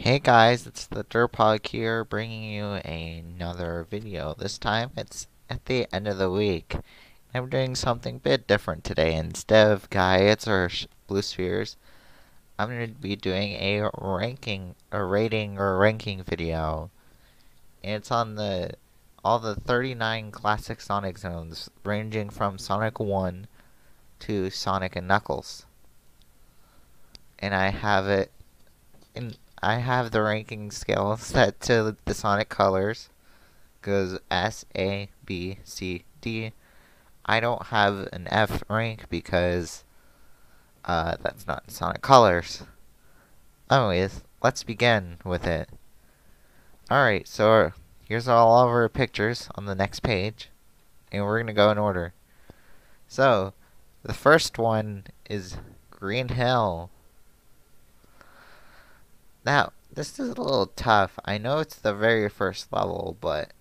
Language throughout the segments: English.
Hey guys, it's the TheDerpHog here, bringing you another video. This time it's at the end of the week. I'm doing something a bit different today. Instead of guides or blue spheres, I'm going to be doing a rating or ranking video. And it's on all the 39 classic Sonic zones, ranging from Sonic 1 to Sonic and Knuckles. And I have it I have the ranking scale set to the Sonic colors. Goes S, A, B, C, D. I don't have an F rank because that's not Sonic colors. Anyways, let's begin with it. Alright, so here's all of our pictures on the next page. And we're going to go in order. So, the first one is Green Hill. Now, this is a little tough. I know it's the very first level, but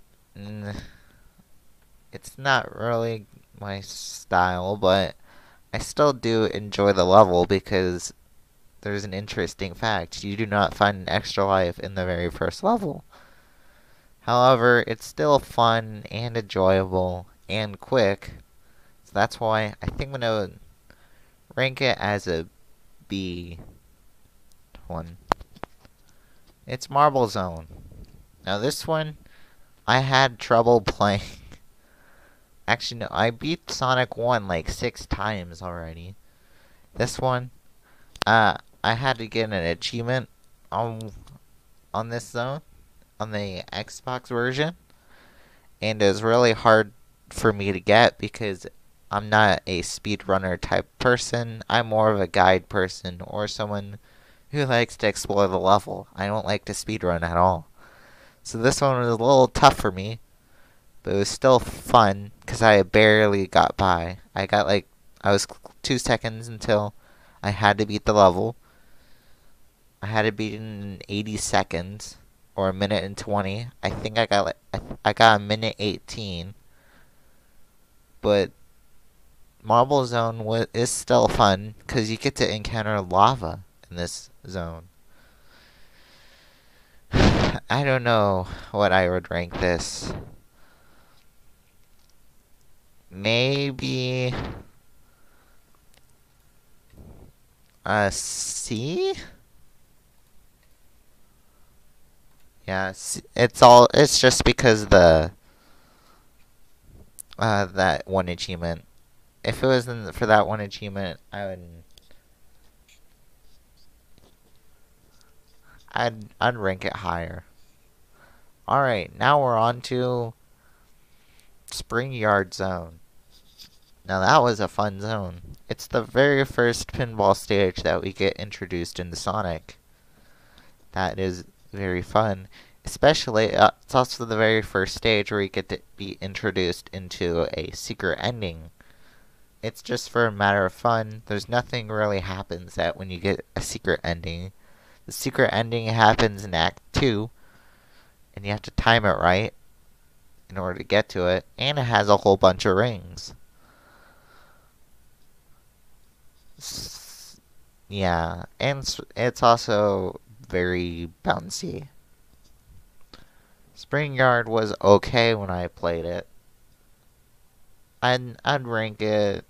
it's not really my style, but I still do enjoy the level because there's an interesting fact. You do not find an extra life in the very first level. However, it's still fun and enjoyable and quick. So that's why I think I'm going to rank it as a B one. It's Marble Zone. Now this one, I had trouble playing. Actually, no, I beat Sonic 1 like 6 times already. This one, I had to get an achievement on this zone, on the Xbox version. And it was really hard for me to get because I'm not a speedrunner type person. I'm more of a guide person or someone who likes to explore the level. I don't like to speedrun at all. So this one was a little tough for me, but it was still fun because I barely got by. I was 2 seconds until I had to beat the level. I had to beat it in 80 seconds or a minute and 20. I think I got a minute 18. But Marble Zone is still fun because you get to encounter lava in this zone. I don't know what I would rank this. Maybe a C? Yeah, it's just because that one achievement. If it wasn't for that one achievement, I'd rank it higher. Alright, now we're on to Spring Yard Zone. Now that was a fun zone. It's the very first pinball stage that we get introduced into Sonic. That is very fun. Especially, it's also the very first stage where you get to be introduced into a secret ending. It's just for a matter of fun. There's nothing really happens that when you get a secret ending. The secret ending happens in Act 2, and you have to time it right in order to get to it, and it has a whole bunch of rings. Yeah, and it's also very bouncy. Spring Yard was okay when I played it. I'd rank it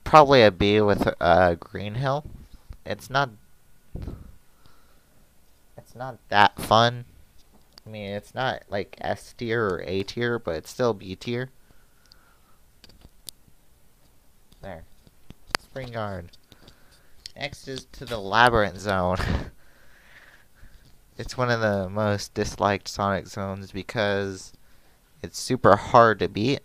probably a B with Green Hill. It's not that fun. I mean, it's not like S tier or A tier, but it's still B tier. There. Spring Yard. Next is to the Labyrinth Zone. It's one of the most disliked Sonic zones because it's super hard to beat.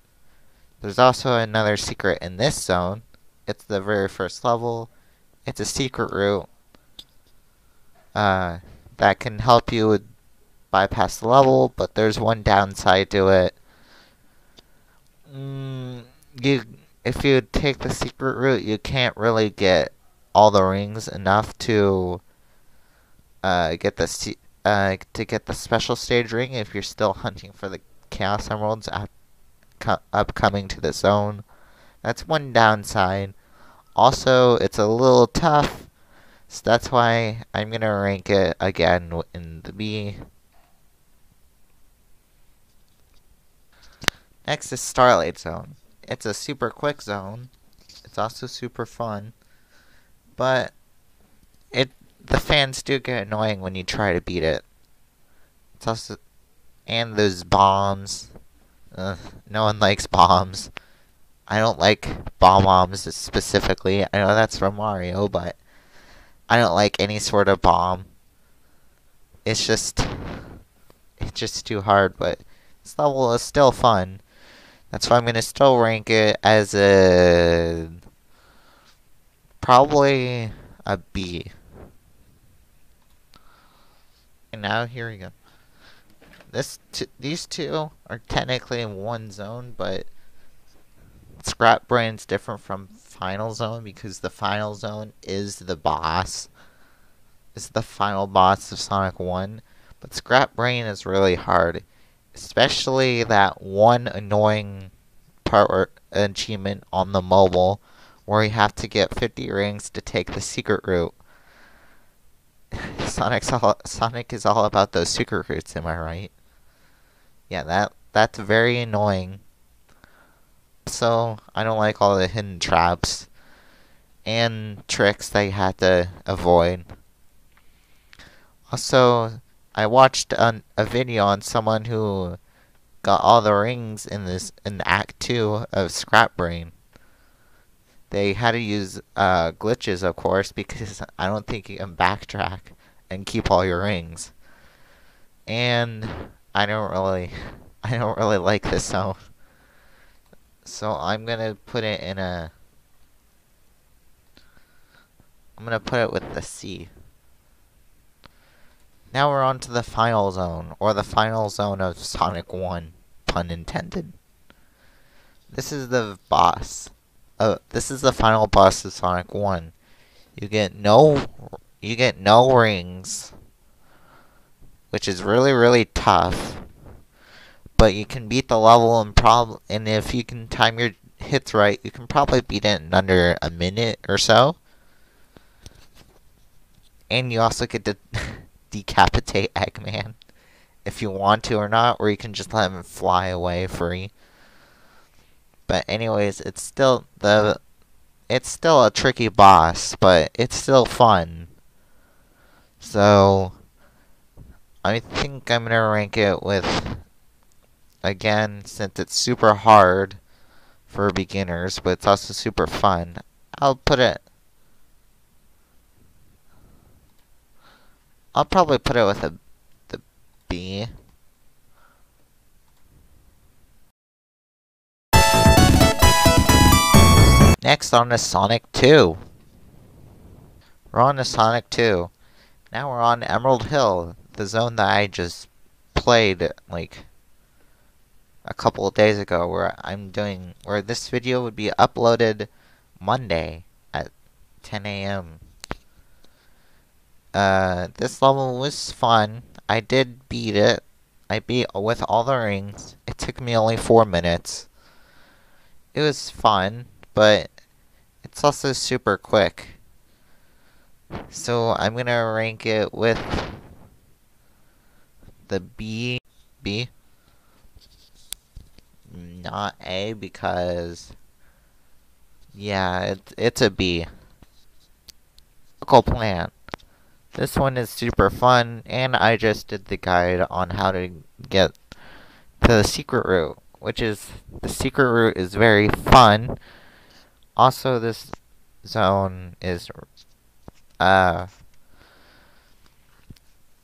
There's also another secret in this zone. It's the very first level. It's a secret route that can help you bypass the level, but there's one downside to it. If you take the secret route, you can't really get all the rings enough to get the special stage ring if you're still hunting for the Chaos Emeralds upcoming to the zone. That's one downside. Also, it's a little tough So that's why I'm gonna rank it again in the B. Next is Starlight Zone. It's a super quick zone. It's also super fun, but the fans do get annoying when you try to beat it. It's also and those bombs. No one likes bombs. I don't like bombs specifically. I know that's from Mario, but I don't like any sort of bomb. It's just too hard, but this level is still fun. That's why I'm gonna still rank it as probably a B. And now here we go. These two are technically in one zone, but Scrap Brain's different from Final Zone because the Final Zone is the boss. It's the final boss of Sonic 1. But Scrap Brain is really hard. Especially that one annoying part or achievement on the mobile where you have to get 50 rings to take the secret route. Sonic is all about those secret routes, am I right? Yeah, that's very annoying. So I don't like all the hidden traps and tricks that you have to avoid. Also, I watched a video on someone who got all the rings in Act 2 of Scrap Brain. They had to use glitches, of course, because I don't think you can backtrack and keep all your rings. And I don't really like this zone. So I'm gonna put it with the C. Now we're on to the final zone, or the final zone of Sonic 1, pun intended. This is the boss. This is the final boss of Sonic 1. You get no rings, which is really tough. But you can beat the level and if you can time your hits right, you can probably beat it in under a minute or so. And you also get to decapitate Eggman if you want to or not, or you can just let him fly away free. But anyways, it's still a tricky boss, but it's still fun. So I think I'm gonna rank it with, again, since it's super hard for beginners, but it's also super fun, I'll probably put it with the B. Next on to Sonic 2. We're on to Sonic 2. Now we're on Emerald Hill, the zone that I just played like a couple of days ago, where this video would be uploaded Monday at 10 a.m. This level was fun. I did beat it. I beat with all the rings. It took me only 4 minutes. It was fun, but it's also super quick. So I'm gonna rank it with the B. Not A, because yeah, it's a B. Chemical Plant. This one is super fun, and I just did the guide on how to get to the secret route, the secret route is very fun. Also, this zone is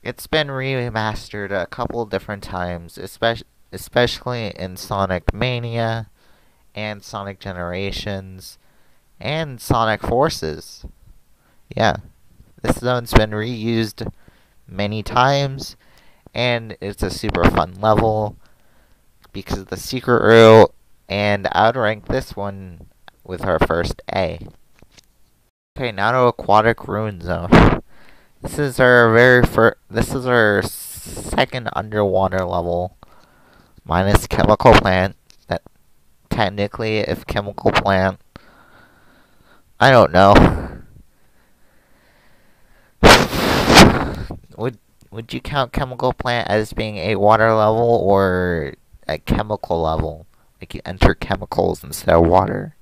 it's been remastered a couple different times, especially in Sonic Mania and Sonic Generations and Sonic Forces. Yeah, this zone's been reused many times, and it's a super fun level because of the secret route, and I'd rank this one with our first A. Okay, now to Aquatic Ruin Zone. This is our second underwater level, minus Chemical Plant. That technically, if Chemical Plant, I don't know. would you count chemical plant as being a water level or a chemical level? Like you enter chemicals instead of water.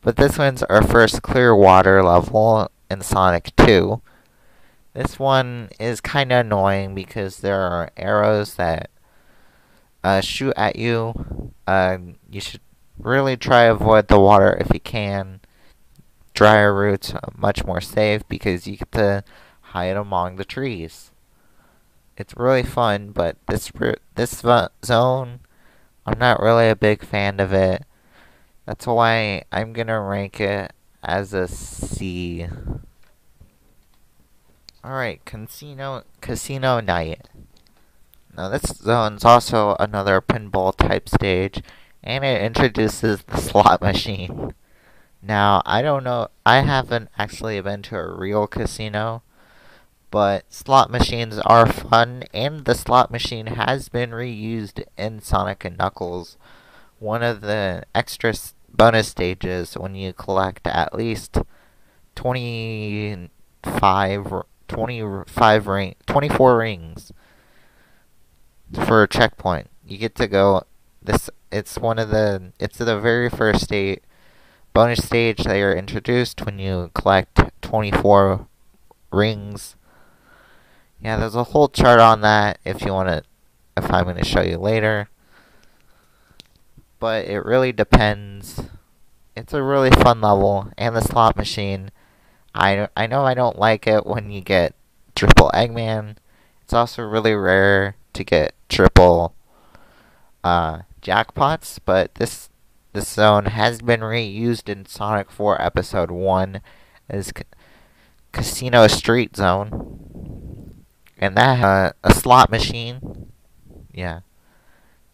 But this one's our first clear water level in Sonic 2. This one is kind of annoying because there are arrows that shoot at you. You should really try to avoid the water if you can. Drier routes are much more safe because you get to hide among the trees. It's really fun, but this zone, I'm not really a big fan of it. That's why I'm gonna rank it as a C. Alright, Casino Night. Now this zone's also another pinball type stage, and it introduces the slot machine. Now, I don't know, I haven't actually been to a real casino, but slot machines are fun, and the slot machine has been reused in Sonic and Knuckles. One of the extra bonus stages when you collect at least 24 rings for a checkpoint. You get to go. It's the very first bonus stage that are introduced when you collect 24 rings. Yeah, there's a whole chart on that if I'm going to show you later. But it really depends. It's a really fun level, and the slot machine. I know I don't like it when you get triple Eggman. It's also really rare to get triple jackpots, but this zone has been reused in Sonic 4 Episode 1 as Casino Street Zone. And that has a slot machine. Yeah.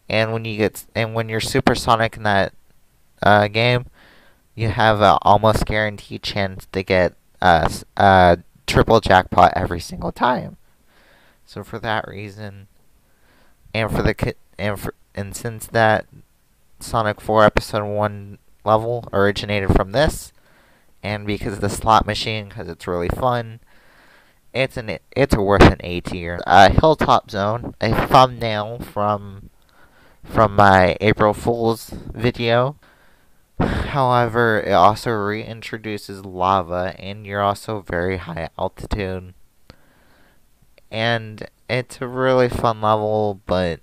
And when you're Supersonic in that game, you have an almost guaranteed chance to get a triple jackpot every single time. So for that reason, and since that Sonic 4 Episode 1 level originated from this, and because of the slot machine, because it's really fun, it's worth an A tier. Hilltop Zone, a thumbnail from my April Fool's video. However, it also reintroduces lava, and you're also very high altitude. And it's a really fun level, but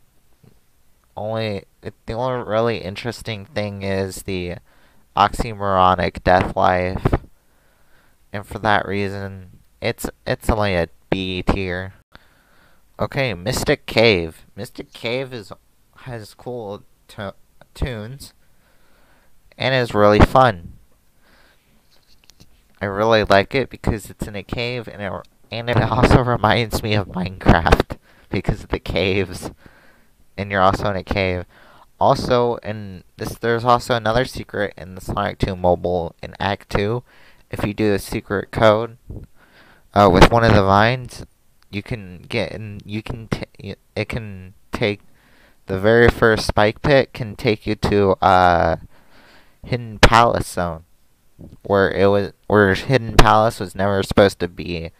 the only really interesting thing is the oxymoronic death life. And for that reason, it's only a B tier. Okay, Mystic Cave. Mystic Cave has cool tunes and is really fun. I really like it because it's in a cave, and it also reminds me of Minecraft because of the caves, and you're also in a cave. Also, there's also another secret in the Sonic 2 mobile in Act 2. If you do a secret code with one of the vines, you can get in. It can take the very first spike pit can take you to Hidden Palace Zone, where Hidden Palace was never supposed to be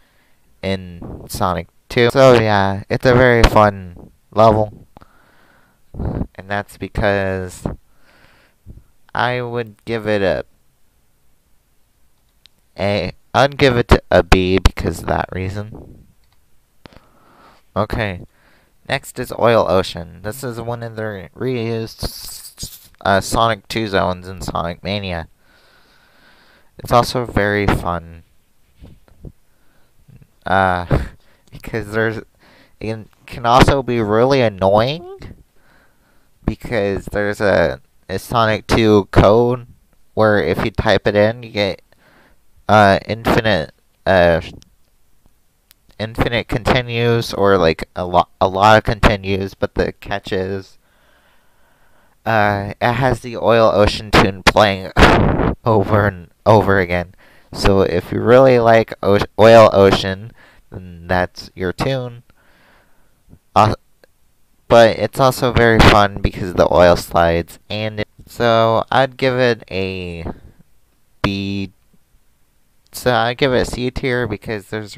in Sonic 2. So yeah, it's a very fun level, and that's because I would give it I'd give it a B because of that reason. Okay, next is Oil Ocean. This is one of the reused Sonic 2 zones in Sonic Mania. It's also very fun. Because it can also be really annoying because there's a Sonic 2 code where if you type it in, you get infinite continues, or like a lot of continues, but the catch is it has the Oil Ocean tune playing over and over again. So if you really like Oil Ocean, then that's your tune. But it's also very fun because of the oil slides, so I'd give it a B. So I'd give it a C tier because there's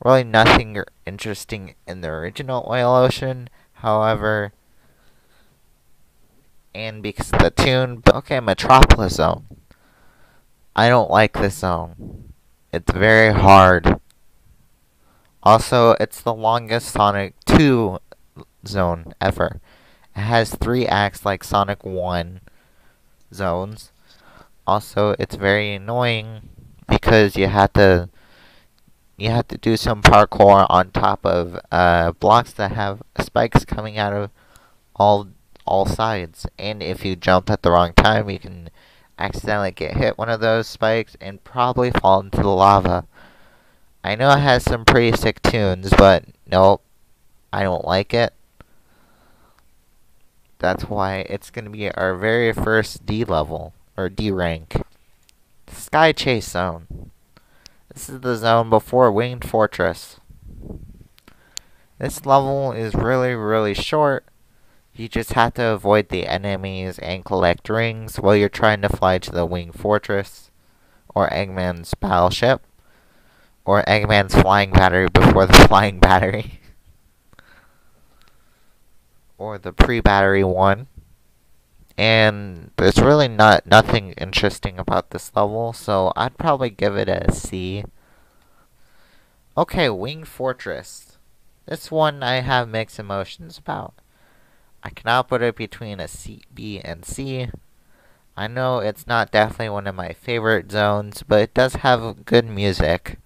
Really nothing interesting in the original Oil Ocean, however, and because of the tune. But okay, Metropolis Zone. I don't like this zone. It's very hard. Also, it's the longest Sonic 2 zone ever. It has 3 acts like Sonic 1 zones. Also, it's very annoying because you have to do some parkour on top of blocks that have spikes coming out of all all sides. And if you jump at the wrong time, you can accidentally get hit one of those spikes and probably fall into the lava. I know it has some pretty sick tunes, but nope, I don't like it. That's why it's going to be our very first D level, or D rank. Sky Chase Zone. This is the zone before Winged Fortress. This level is really, really short. You just have to avoid the enemies and collect rings while you're trying to fly to the Winged Fortress, or Eggman's battleship, or Eggman's flying battery before the flying battery, or the pre-battery one. And there's really nothing interesting about this level, so I'd probably give it a C. Okay, Winged Fortress. This one I have mixed emotions about. I cannot put it between a C, B, and C. I know it's not definitely one of my favorite zones, but it does have good music.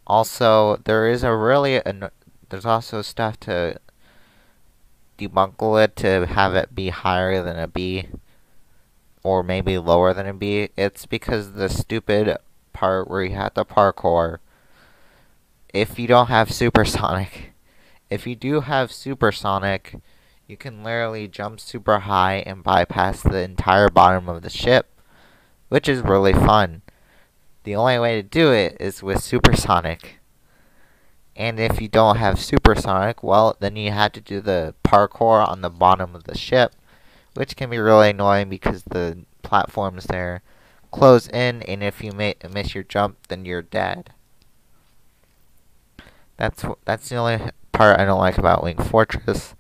Also, there's also stuff to debunkle it to have it be higher than a B, or maybe lower than a B. It's because the stupid part where you have to parkour. If you don't have supersonic, if you do have supersonic, you can literally jump super high and bypass the entire bottom of the ship, which is really fun. The only way to do it is with supersonic. And if you don't have supersonic, well, then you have to do the parkour on the bottom of the ship, which can be really annoying because the platforms there close in, and if you miss your jump, then you're dead. That's the only part I don't like about Winged Fortress.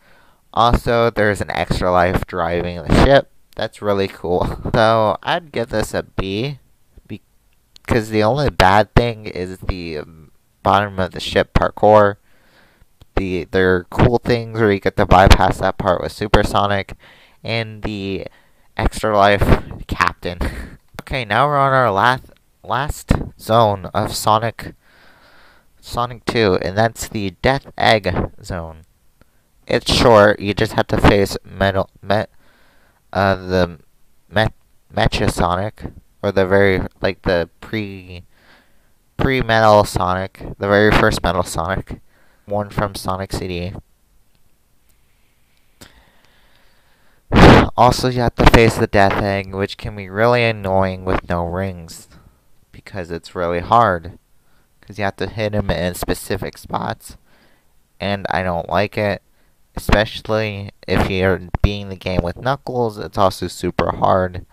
Also, there's an extra life driving the ship. That's really cool. So, I'd give this a B, because the only bad thing is the bottom of the ship parkour. There are cool things where you get to bypass that part with supersonic, and the extra life captain. Okay, now we're on our last zone of Sonic 2, and that's the Death Egg Zone. It's short. You just have to face the Mecha Sonic, or the the pre-Metal Sonic, the very first Metal Sonic, one from Sonic CD. Also, you have to face the Death Egg, which can be really annoying with no rings, because it's really hard, because you have to hit him in specific spots, and I don't like it. Especially if you're beating the game with Knuckles, it's also super hard.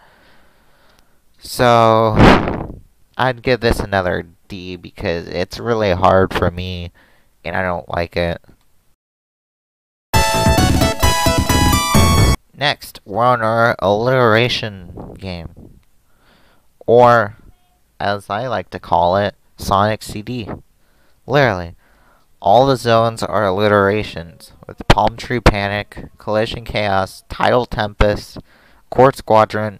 So, I'd give this another D because it's really hard for me, and I don't like it. Next, we're on our alliteration game. Or, as I like to call it, Sonic CD. Literally. All the zones are alliterations, with Palm Tree Panic, Collision Chaos, Tidal Tempest, Quartz Quadrant,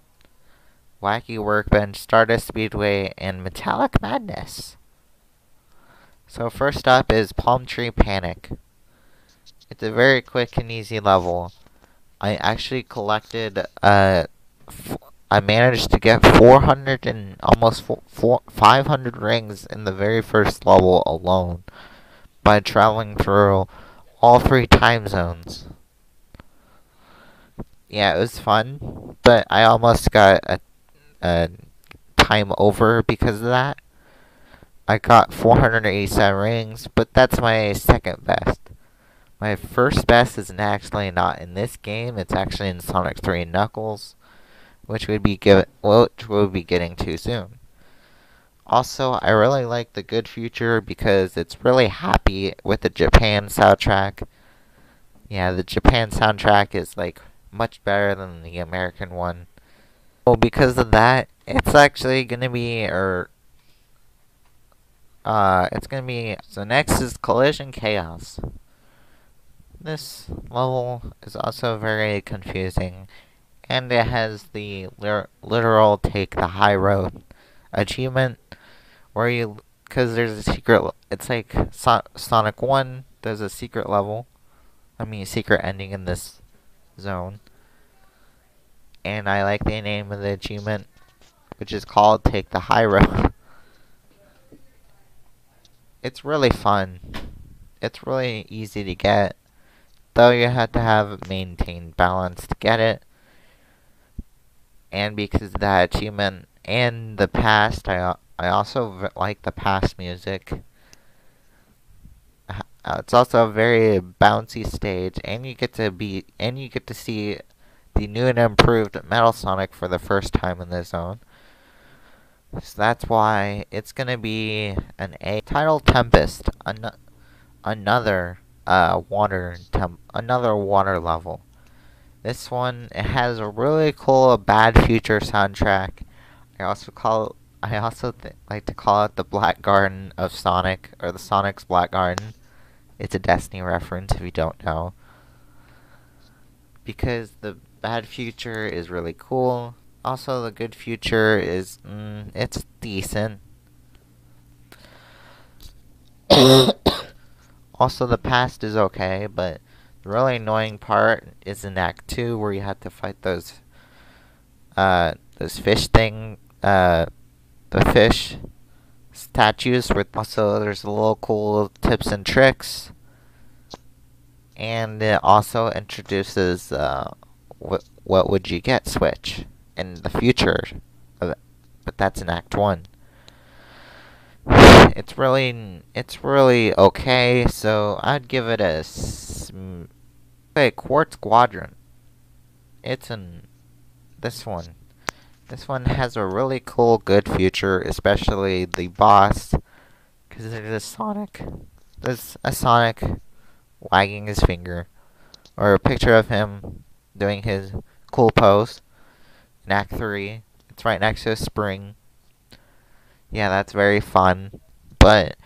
Wacky Workbench, Stardust Speedway, and Metallic Madness. So first up is Palm Tree Panic. It's a very quick and easy level. I actually collected, I managed to get 400 and almost 500 rings in the very first level alone, by traveling through all 3 time zones. Yeah, it was fun, but I almost got a time over because of that. I got 487 rings, but that's my second best. My first best is actually not in this game, it's actually in Sonic 3 Knuckles, which we'll be getting to soon. Also, I really like the Good Future because it's really happy with the Japan soundtrack. Yeah, the Japan soundtrack is like much better than the American one. Well, because of that, it's actually gonna be, it's gonna be. So next is Collision Chaos. This level is also very confusing, and it has the literal take the high road achievement, where because there's a secret. It's like Sonic 1. There's a secret level. I mean, secret ending in this zone, and I like the name of the achievement, which is called Take the High Road. It's really fun. It's really easy to get, though you have to have maintained balance to get it. And because of that achievement and the past, I also like the past music. It's also a very bouncy stage, and you get to see the new and improved Metal Sonic for the first time in this zone. So that's why it's gonna be an A. Tidal Tempest, another another water level. This one, it has a really cool Bad Future soundtrack. I also like to call it the Black Garden of Sonic, or the Sonic's Black Garden. It's a Destiny reference if you don't know. Because the Bad Future is really cool. Also, the Good Future is, it's decent. Also, the past is okay, but the really annoying part is in Act 2 where you have to fight those fish the fish statues with. Also, there's a little cool tips and tricks, and it also introduces what would you get switch in the future of it, but that's in Act 1. It's really okay, so I'd give it a Quartz Quadrant. It's in this one. This one has a really cool, good future, especially the boss, because there's a Sonic wagging his finger, or a picture of him doing his cool pose in Act 3. It's right next to a spring. Yeah, that's very fun, but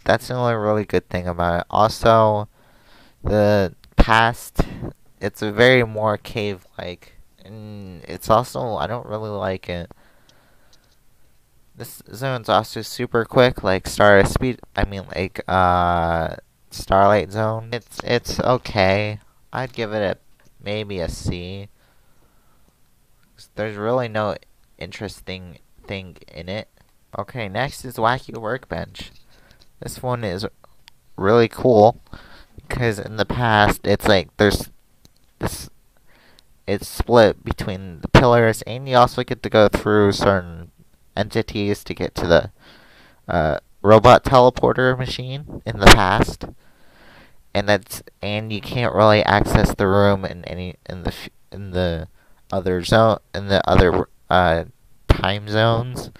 that's the only really good thing about it. Also, the past, it's a very more cave-like, and it's also, I don't really like it. This zone's also super quick, like Starlight Zone. It's okay. I'd give it maybe a C. There's really no interesting thing in it. Okay, next is Wacky Workbench. This one is really cool because in the past it's like there's this. It's split between the pillars, and you also get to go through certain entities to get to the robot teleporter machine in the past, and you can't really access the room in the other zone in the other time zones,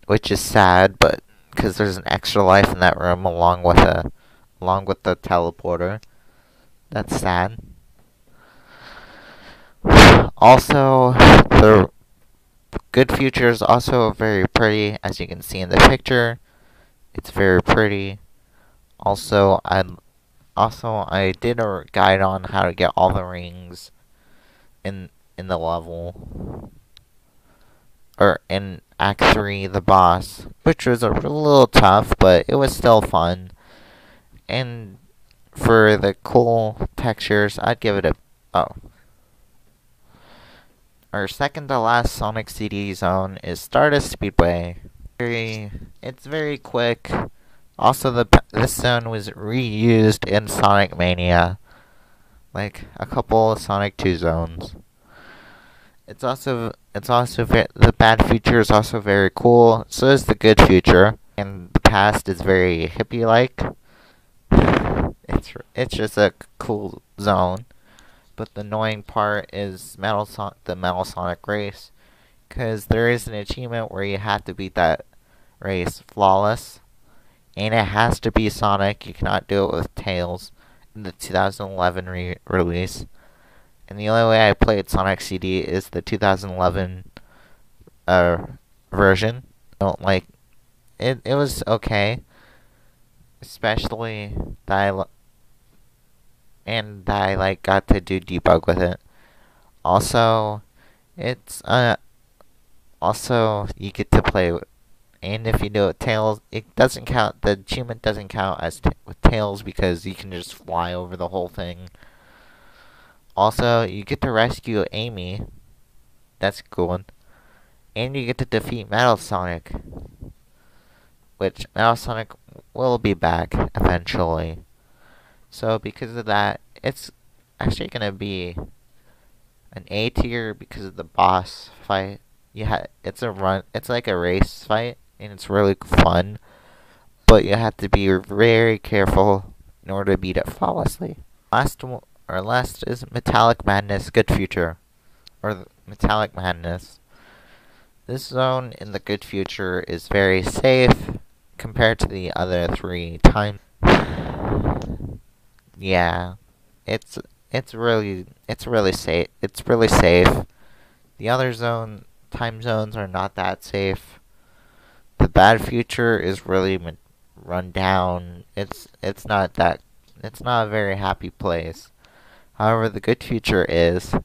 which is sad, but because there's an extra life in that room along with the teleporter, that's sad. Also, the Good Future is also very pretty, as you can see in the picture. It's very pretty. Also, I did a guide on how to get all the rings in the level, or in Act 3, the boss, which was a little tough, but it was still fun. And for the cool textures, I'd give it a oh. Our second to last Sonic CD zone is Stardust Speedway. It's very quick. Also, this zone was reused in Sonic Mania, like a couple of Sonic 2 zones. The bad future is also very cool. So is the good future, and the past is very hippie-like. It's just a cool zone. But the annoying part is the Metal Sonic race, Because there is an achievement where you have to beat that race flawless. And it has to be Sonic. You cannot do it with Tails in the 2011 release. And the only way I played Sonic CD is the 2011 version. I don't like it. It was okay, especially that I like got to do debug with it. Also, it's also you get to play. And if you do it Tails, it doesn't count. The achievement doesn't count as with Tails because you can just fly over the whole thing. Also, you get to rescue Amy. That's a good one. And you get to defeat Metal Sonic. Which, Metal Sonic will be back eventually. So, because of that, it's actually going to be an A tier because of the boss fight. It's like a race fight. And it's really fun, but you have to be very careful in order to beat it flawlessly. Last is Metallic Madness Good Future, or Metallic Madness. This zone in the Good Future is very safe compared to the other 3 times. Yeah, it's really safe. It's really safe. The other time zones are not that safe. The bad future is really run down. It's not a very happy place. However, the good future is,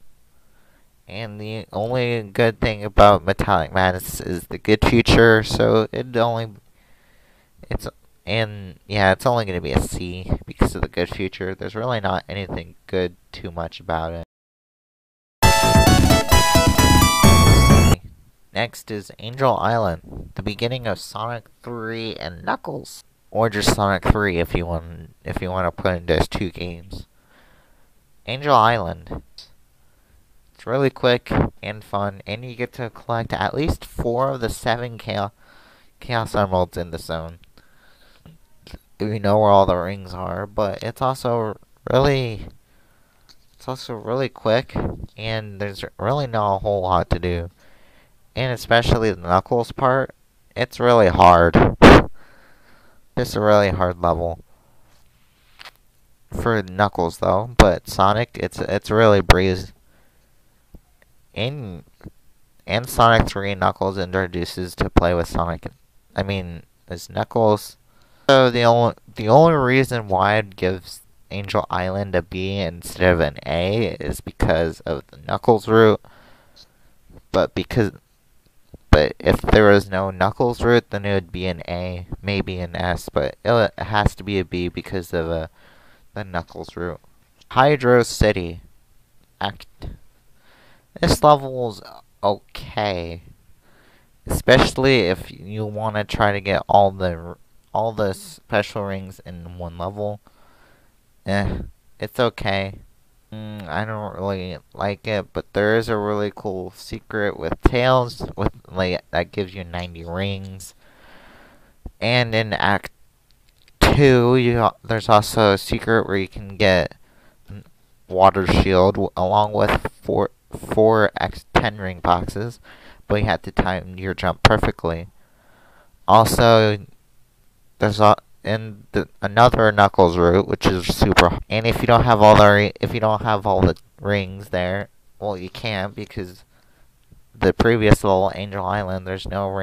and the only good thing about Metallic Madness is the good future. So it's only gonna be a C because of the good future. There's really not anything good too much about it. Next is Angel Island, the beginning of Sonic 3 and Knuckles, or just Sonic 3 if you want to put in those 2 games. Angel Island. It's really quick and fun, and you get to collect at least 4 of the 7 Chaos Emeralds in the zone. You know where all the rings are, but it's also really quick, and there's really not a whole lot to do. And especially the Knuckles part, it's really hard. It's a really hard level for Knuckles though, but Sonic, it's really breeze. And Sonic 3 Knuckles introduces to play with Sonic. Is Knuckles. So the only reason why I'd give Angel Island a B instead of an A is because of the Knuckles route. But if there was no Knuckles route, then it would be an A, maybe an S, but it has to be a B because of the Knuckles route. Hydro City. This level's okay, especially if you want to try to get all the special rings in one level. It's okay. I don't really like it, but there is a really cool secret with Tails that gives you 90 rings. And in Act 2, there's also a secret where you can get Water Shield along with four 10 ring boxes, but you have to time your jump perfectly. Also, there's another Knuckles route, which is super. And if you don't have all the rings there, well, you can't because the previous level, Angel Island, there's no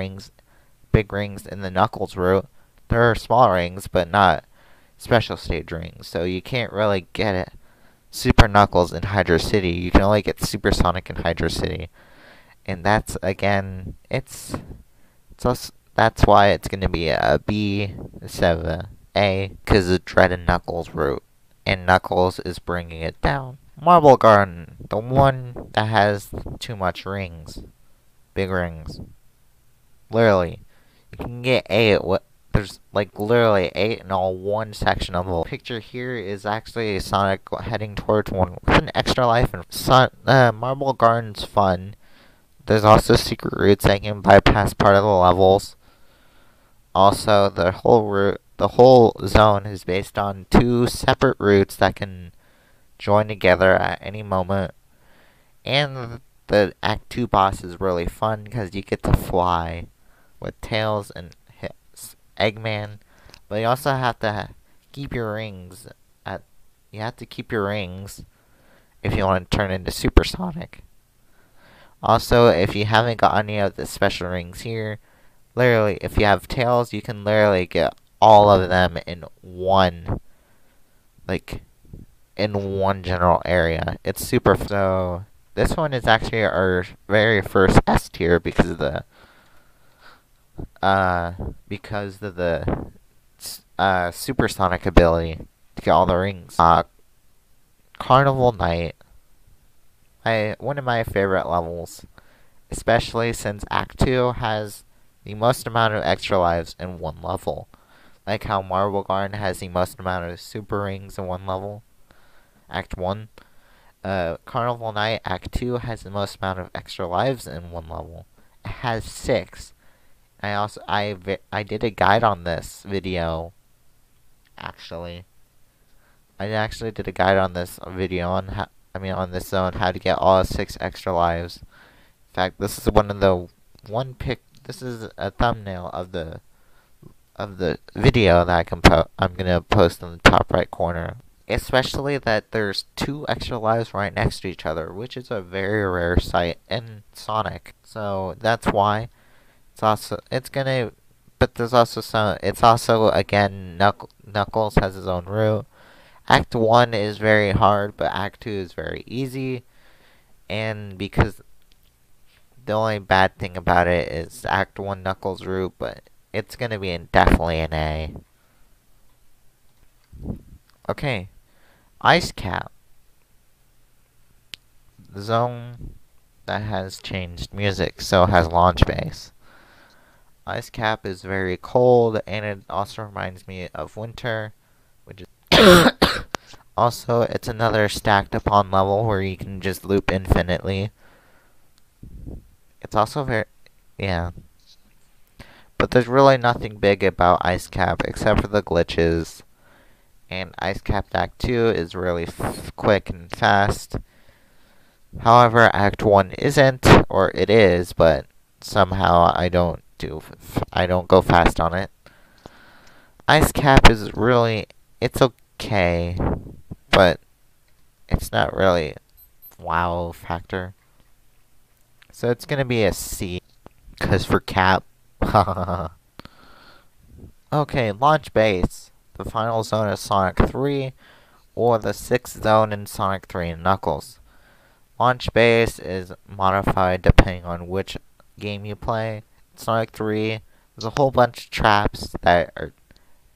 big rings in the Knuckles route. There are small rings, but not special stage rings, so you can't really get it. Super Knuckles in Hydro City. You can only get Super Sonic in Hydro City, and that's why it's gonna be a B instead of a A, because of dreaded Knuckles route, and Knuckles is bringing it down. Marble Garden, the one that has too much rings, big rings. Literally, you can get A at there's literally 8 in all one section of the picture here is actually Sonic heading towards one with an extra life, and Marble Garden's fun. There's also secret routes that can bypass part of the levels. Also, the whole zone is based on 2 separate routes that can join together at any moment. And The Act 2 boss is really fun because you get to fly with Tails and Eggman, but you also have to keep your rings at. You have to keep your rings if you want to turn into Super Sonic. Also, if you haven't got any of the special rings here, literally, if you have Tails, you can literally get all of them in one, like, in one general area. It's super. So this one is actually our very first S tier because of the supersonic ability to get all the rings. Carnival Night. One of my favorite levels, especially since Act 2 has the most amount of extra lives in one level. Like how Marble Garden has the most amount of super rings in one level. Act 1. Carnival Night Act 2 has the most amount of extra lives in one level. It has 6. I did a guide on this video. Actually, I actually did a guide on this video on on this zone how to get all 6 extra lives. In fact, this is This is a thumbnail of the video that I'm gonna post in the top right corner. Especially that there's 2 extra lives right next to each other, which is a very rare sight in Sonic. So that's why but there's also it's also, again, Knuckles has his own route. Act 1 is very hard, but Act 2 is very easy. And because the only bad thing about it is Act 1 Knuckles route, but it's gonna be definitely an A. Okay. Ice Cap. The zone that has changed music, so has Launch Base. Ice Cap is very cold, and it also reminds me of winter, which is also, it's another stacked upon level where you can just loop infinitely. It's also yeah. But there's really nothing big about Ice Cap except for the glitches. And Ice Cap Act 2 is really quick and fast. However, Act 1 isn't, or it is, but somehow I don't go fast on it. Ice Cap is it's okay, but it's not really wow factor. So it's gonna be a C, cause for Cap. Okay, Launch Base. The final zone is Sonic 3, or the 6th zone in Sonic 3 and Knuckles. Launch Base is modified depending on which game you play. In Sonic 3, there's a whole bunch of traps that are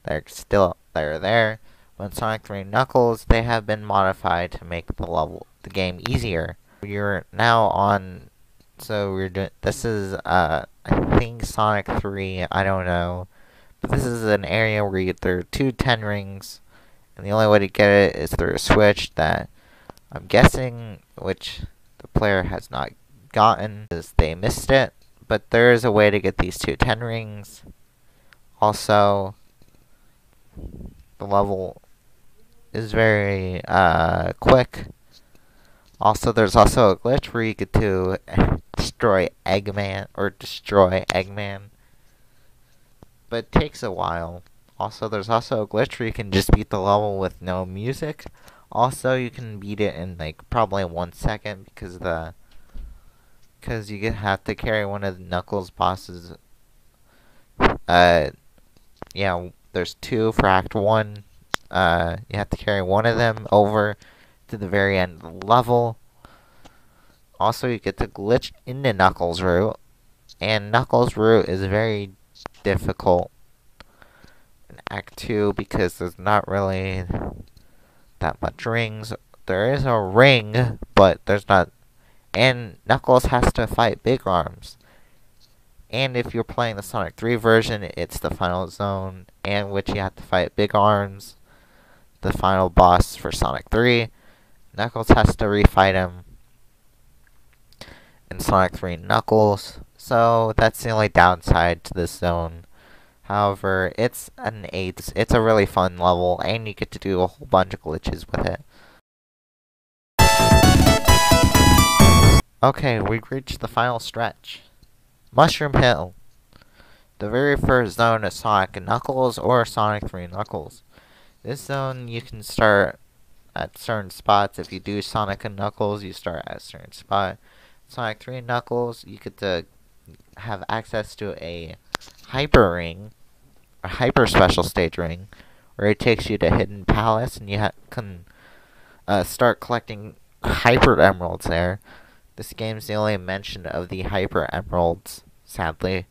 there. When Sonic 3 and Knuckles, they have been modified to make the game easier. You're now on. So this is I think Sonic 3. I don't know. But this is an area where there are 2 10 rings, and the only way to get it is through a switch that I'm guessing which the player has not gotten, because they missed it. But there is a way to get these 2 10 rings. Also, the level is very quick. Also, there's also a glitch where you get to destroy Eggman, but it takes a while. Also, there's also a glitch where you can just beat the level with no music. Also, you can beat it in probably 1 second because you have to carry one of the Knuckles bosses. Yeah, there's 2 for Act 1. You have to carry one of them over to the very end of the level. Also, you get to glitch into Knuckles' route, and Knuckles' route is very difficult in Act 2 because there's not really that much rings. There is a ring, but there's not. And Knuckles has to fight Big Arms. And if you're playing the Sonic 3 version, it's the final zone, in which you have to fight Big Arms, the final boss for Sonic 3. Knuckles has to refight him in Sonic 3 Knuckles. So that's the only downside to this zone. However, it's an 8. It's a really fun level, and you get to do a whole bunch of glitches with it. Okay, we reached the final stretch. Mushroom Hill. The very first zone is Sonic and Knuckles or Sonic 3 Knuckles. This zone you can start at certain spots. If you do Sonic and Knuckles, you start at a certain spot. Sonic 3 Knuckles, you get to have access to a hyper ring, a hyper special stage ring, where it takes you to Hidden Palace, and you can start collecting hyper emeralds there. This game's the only mention of the hyper emeralds, sadly.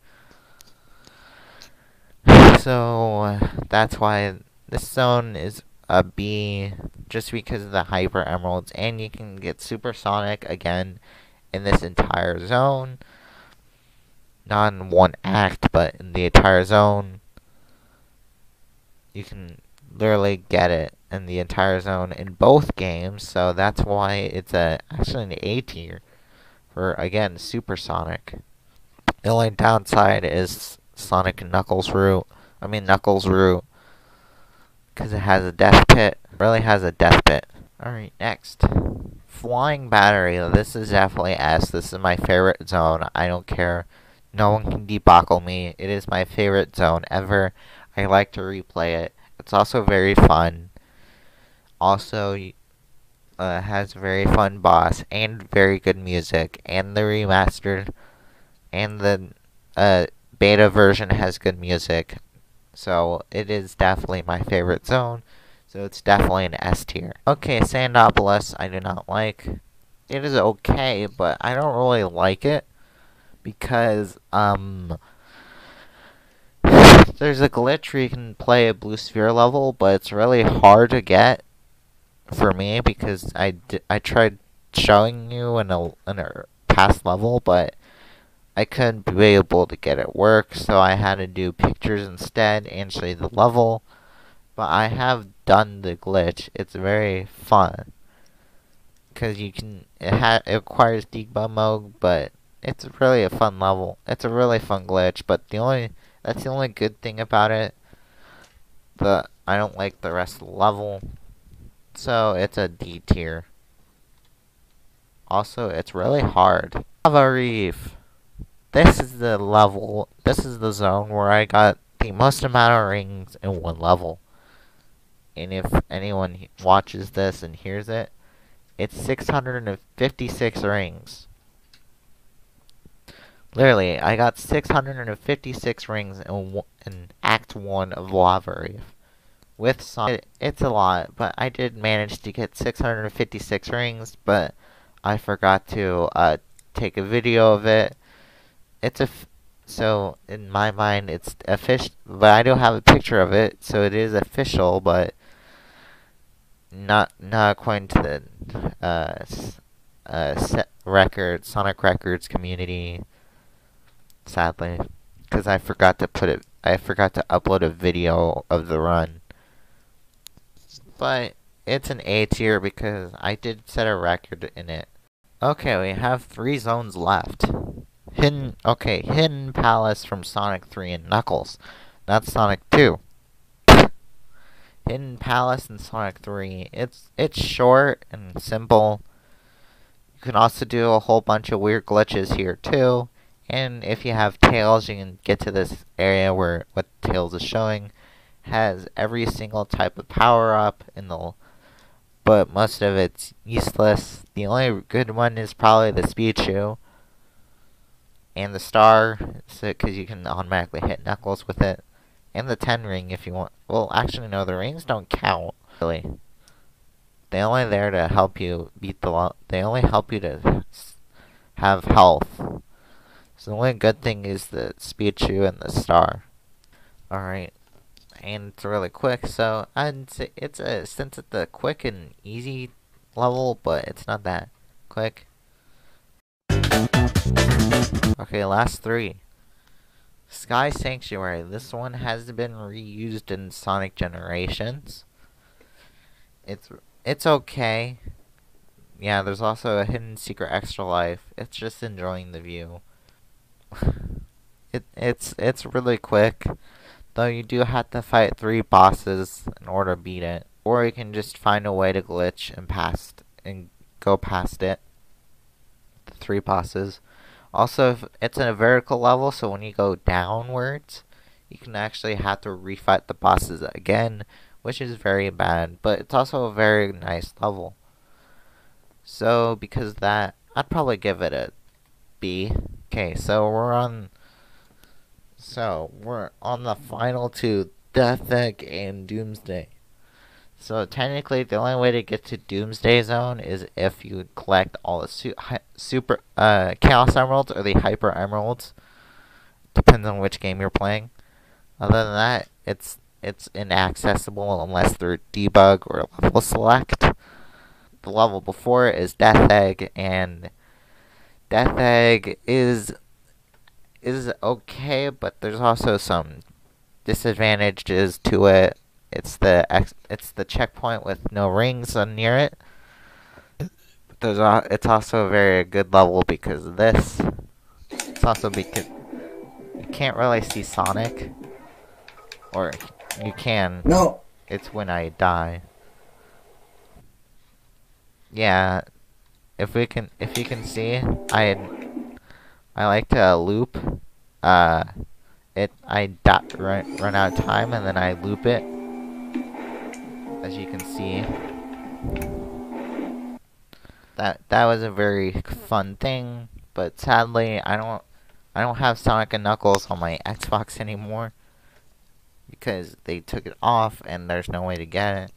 So that's why this zone is a B, just because of the hyper emeralds, and you can get Supersonic again in this entire zone. Not in one act, but in the entire zone. You can literally get it in the entire zone in both games, so that's why it's actually an A tier for, again, Supersonic. The only downside is Sonic and Knuckles route. Knuckles route, because it has a death pit. It really has a death pit. Alright, next. Flying Battery. This is definitely S. This is my favorite zone. I don't care. No one can debuckle me. It is my favorite zone ever. I like to replay it. It's also very fun. Also, has a very fun boss and very good music. And the remastered and the beta version has good music. So it is definitely my favorite zone. So it's definitely an S tier. Okay, Sandopolis I do not like. It is okay, but I don't really like it because there's a glitch where you can play a blue sphere level, but it's really hard to get for me because I tried showing you in a past level, but I couldn't be able to get it work, so I had to do pictures instead and show you the level. But I have done the glitch. It's very fun because you can. It requires debug mode, but it's really a fun level. It's a really fun glitch, but that's the only good thing about it. But I don't like the rest of the level, so it's a D tier. Also, it's really hard. Lava Reef. This is the level. This is the zone where I got the most amount of rings in one level. And if anyone watches this and hears it, it's 656 rings. Literally, I got 656 rings in Act 1 of Lava Reef. With Sonic, it's a lot, but I did manage to get 656 rings, but I forgot to take a video of it. So in my mind, it's official, but I don't have a picture of it, so it is official, but not according to the Sonic Records community, sadly, because I forgot to upload a video of the run. But it's an A tier because I did set a record in it. Okay, we have 3 zones left. Hidden Palace from Sonic 3 and Knuckles. That's Sonic 2. Hidden Palace in Sonic 3. It's short and simple. You can also do a whole bunch of weird glitches here too. And if you have Tails, you can get to this area where what Tails is showing has every single type of power up but most of it's useless. The only good one is probably the Speed Shoe and the Star, because you can automatically hit Knuckles with it. And the 10 ring if you want. Well, actually, no, the rings don't count, really. They're only there to help you beat they only help you to have health. So the only good thing is the Speed Shoe and the Star. Alright. And it's really quick, so I'd say since it's a quick and easy level, but it's not that quick. Okay, last 3. Sky Sanctuary. This one has been reused in Sonic Generations. It's okay. Yeah, there's also a hidden secret extra life. It's just enjoying the view. It's really quick, though you do have to fight 3 bosses in order to beat it, or you can just find a way to glitch and go past it. 3 bosses. Also, if it's in a vertical level, so when you go downwards, you can actually have to refight the bosses again, which is very bad, but it's also a very nice level. So, because of that, I'd probably give it a B. Okay, we're on the final two, Death Egg and Doomsday. So technically, the only way to get to Doomsday Zone is if you collect all the super Chaos Emeralds or the Hyper Emeralds. Depends on which game you're playing. Other than that, it's inaccessible unless through debug or level select. The level before it is Death Egg, and Death Egg is okay, but there's also some disadvantages to it. It's the checkpoint with no rings near it. It's also a very good level because of this. It's also because you can't really see Sonic, or you can. No. It's when I die. Yeah, if you can see, I like to loop. Uh, run out of time and then I loop it. As you can see, that was a very fun thing. But sadly, I don't have Sonic and Knuckles on my Xbox anymore because they took it off and there's no way to get it.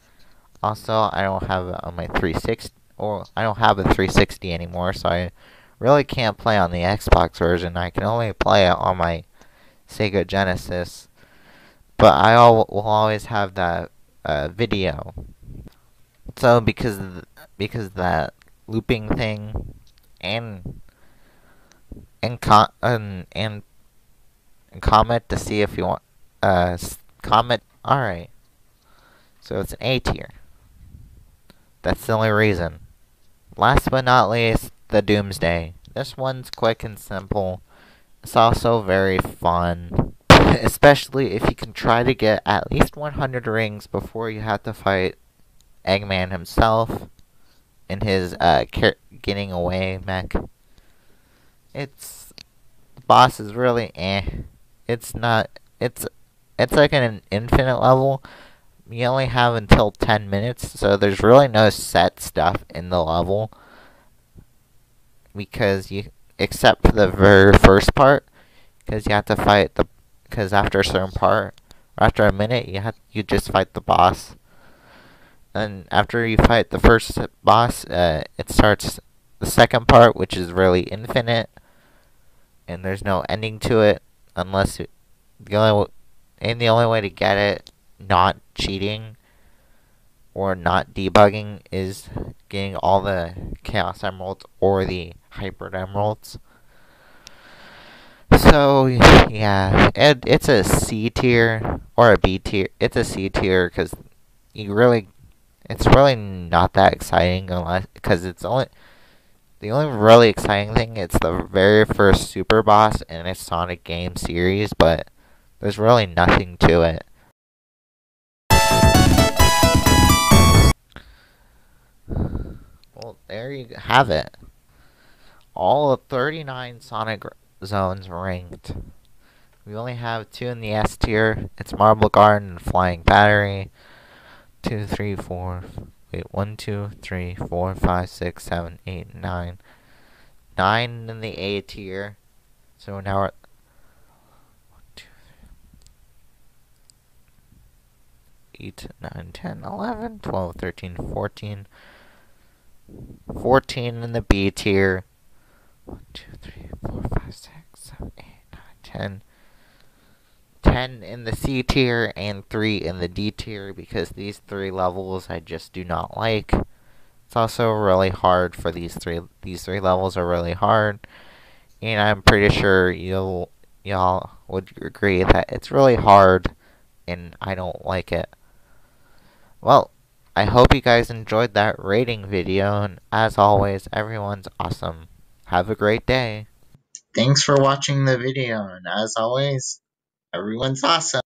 Also, I don't have it on my 360, or I don't have a 360 anymore, so I really can't play on the Xbox version. I can only play it on my Sega Genesis. But will always have that video. So because that looping thing and and comment to see if you want comment. All right. So it's an A tier. That's the only reason. Last but not least, the Doomsday. This one's quick and simple. It's also very fun, especially if you can try to get at least 100 rings before you have to fight Eggman himself in his getting away mech. The boss is really eh. It's not. It's like an infinite level. You only have until 10 minutes, so there's really no set stuff in the level because except for the very first part, because you have to fight because after a certain part, or after a minute, you just fight the boss. And after you fight the first boss, it starts the second part, which is really infinite, and there's no ending to it unless the only way to get it, not cheating or not debugging, is getting all the Chaos Emeralds or the Hyper Emeralds. So yeah, it's a C tier or a B tier. It's a C tier because it's really not that exciting unless because the only really exciting thing. It's the very first super boss in a Sonic game series, but there's really nothing to it. Well, there you have it. All of 39 Sonic zones ranked. We only have 2 in the S tier. It's Marble Garden and Flying Battery. 2, 3, 4. Wait, 1, 2, 3, 4, 5, 6, 7, 8, 9. 9 in the A tier. So now we're at 1, 2, 3, 8, 9, 10, 11, 12, 13, 14. 14 in the B tier. 1, 2, 3, 4, 5, 6, 7, 8, 9, 10. 10 in the C tier and 3 in the D tier because these 3 levels I just do not like. It's also really hard for these three. These 3 levels are really hard, and I'm pretty sure y'all would agree that it's really hard, and I don't like it. Well, I hope you guys enjoyed that rating video, and as always, everyone's awesome. Have a great day. Thanks for watching the video, and as always, everyone's awesome.